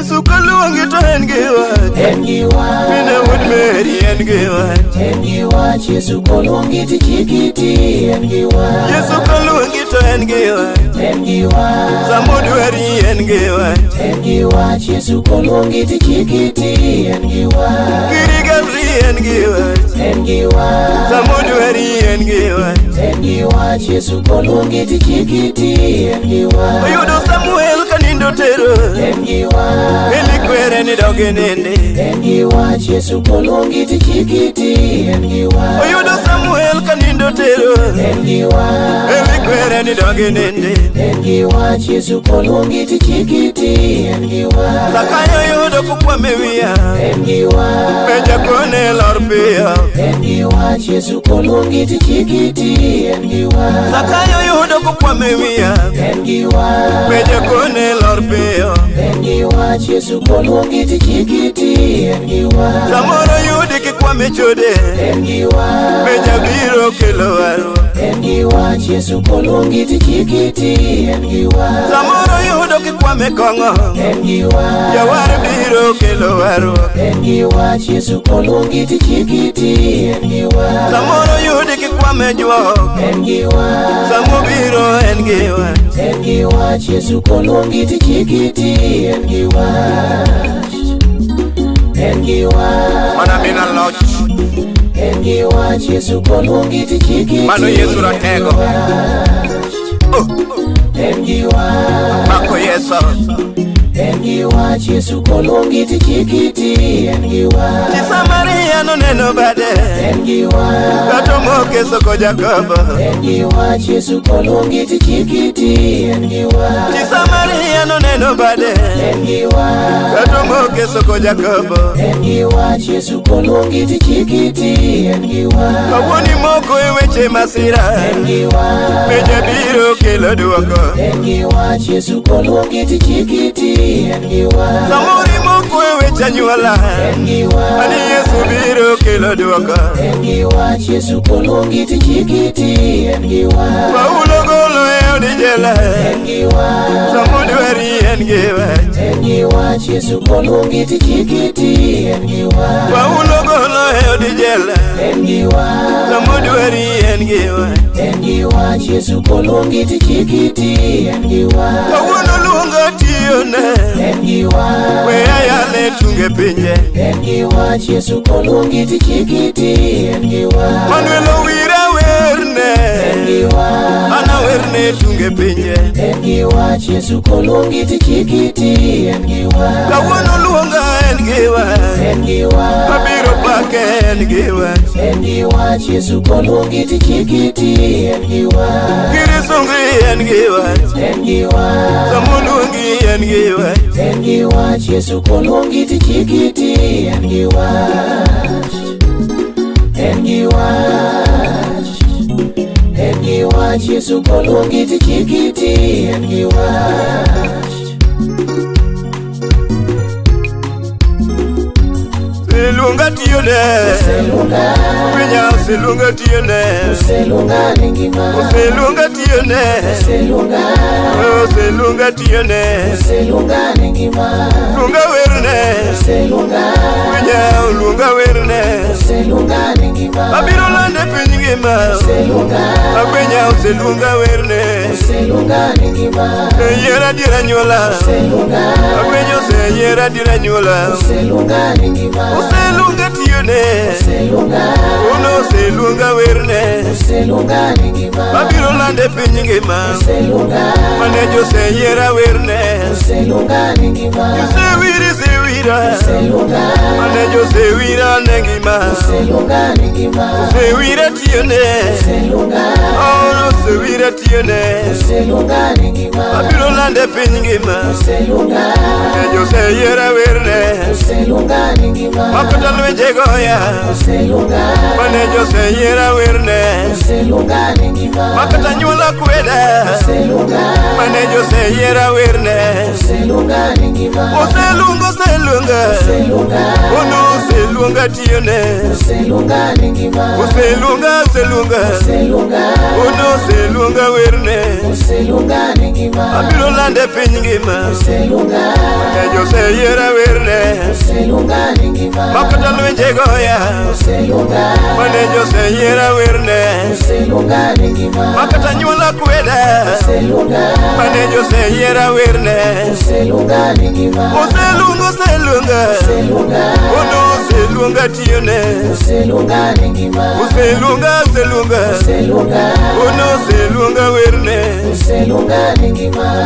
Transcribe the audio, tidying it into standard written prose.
Yesu ka luongi to en gi wach. Mine wuod Mary en gi wach. Yesu ka luongi to chikiti en gi wach. Yesu ka luongi to en gi wach. Samodwari en gi wach. Yesu ka luongi to chikiti en gi wach. Girigalri en gi wach. Samodwari en gi wach. Yesu ka luongi to chikiti en gi wach. Oyudo Samuel ka nindo tero. Eli kwere ni doge nende. Yesu ka luongi to chikiti en gi wach. Oyudo Samuel ka nindo tero. Eli kwere ni doge nende. Yesu ka luongi to chikiti en gi wach. Zakayo yudo kukwame wiya. Meja kone lor piyo. Yesu ka luongi to chikiti en gi wach. Zakayo yudo kukwame wiya. Meja kone lor piyo. Yesu ka luongi to chikiti en gi wach. Samoro yudi kikwame chode. Meja biro kelo warruok. Yesu ka luongi to chikiti en gi wach. Samoro yudo kikwame kong'o. Jawar biro kelo warruok. Yesu ka luongi to chikiti en gi wach. Samoro yudi kikwame juok. Samo biro en gi wach. Yesu ka luongi to chikiti en gi wach. Mana mina loch. Yesu ka luongi to chikiti. Mano Yesu ratego. Mako Yesu. Yesu ka luongi to chikiti en gi wach. Chi Samaria no neno bade. Kato moke soko Jakobo. Yesu ka luongi to chikiti en gi wach. Chi Samaria no neno bade. Kato moke soko Jakobo. Yesu ka luongi to chikiti en gi wach. Kawuoni moko e weche masira. Meja biro kelo duoko. Yesu ka luongi to chikiti en gi wach. Samori moko e weche anyuola. Ani Yesu biro kelo duoko. Yesu ka luongi to chikiti en gi wach. Paulo golo e od jela. Samodwari en gi wach. Yesu ka luongi to chikiti en gi wach. Paulo golo e od jela. Samodwari en gi wach. Yesu ka luongi to chikiti en gi wach. Kawuono luongo tiyone. We ayale tunge pinje. Yesu ka luongi to chikiti en gi wach. Manuel Owira werne. Ana werne tunge pinje. Yesu ka luongi to chikiti en gi wach. Kawuono luonga en gi wach. Abiro pake en gi wach. Yesu ka luongi to chikiti en gi wach. Kirisungri en gi wach. Samoluongi en gi wach. Yesu ka luongi to chikiti en gi wach. Yesu ka luongi to chikiti en gi wach. Selunga tiyone. Winya selunga tiyone. Selunga ningima. Selunga tiyone. Selunga tiyone. Selunga ningima. Lunga werne. Winya lunga werne. Selunga ningima. Abiro lande piny ngima. Akwenya selunga werne. Selunga ningima. Yera dira nyuola. Akwenyo yera dira nyuola. Selunga ningima. Selunga tiyone. Uno selunga werne. Abiro lande piny ngima. Mane Jose yera werne. Sewiri sewira. Mane Jose wira ne ngima. Sewira tiyone. Oh sewira tiyone. Abiro lande piny ngima. Mane Jose yera werne. Makota lwenje goya. Mane Jose yera werne. Makata nyuola kweda. Mane Jose yera werne. Oselunga ningima. Oselunga Ono oselunga tiyone. Oselunga ningima. Oselunga Ono oselunga werne. Oselunga ningima. Abiro lande piny ngima. Oselunga. Ejo seyiera werne. Oselunga ningima. Makata lwenje goya. Oselunga. Manejo seyiera werne. Oselunga ningima. Makata nyuola kweda. Oselunga. Manejo seyiera werne. Oselunga ningima. Oselunga Ono oselunga tiyone. Oselunga ningima. Oselunga Oselunga. Ono oselunga werne. Oselunga ningima.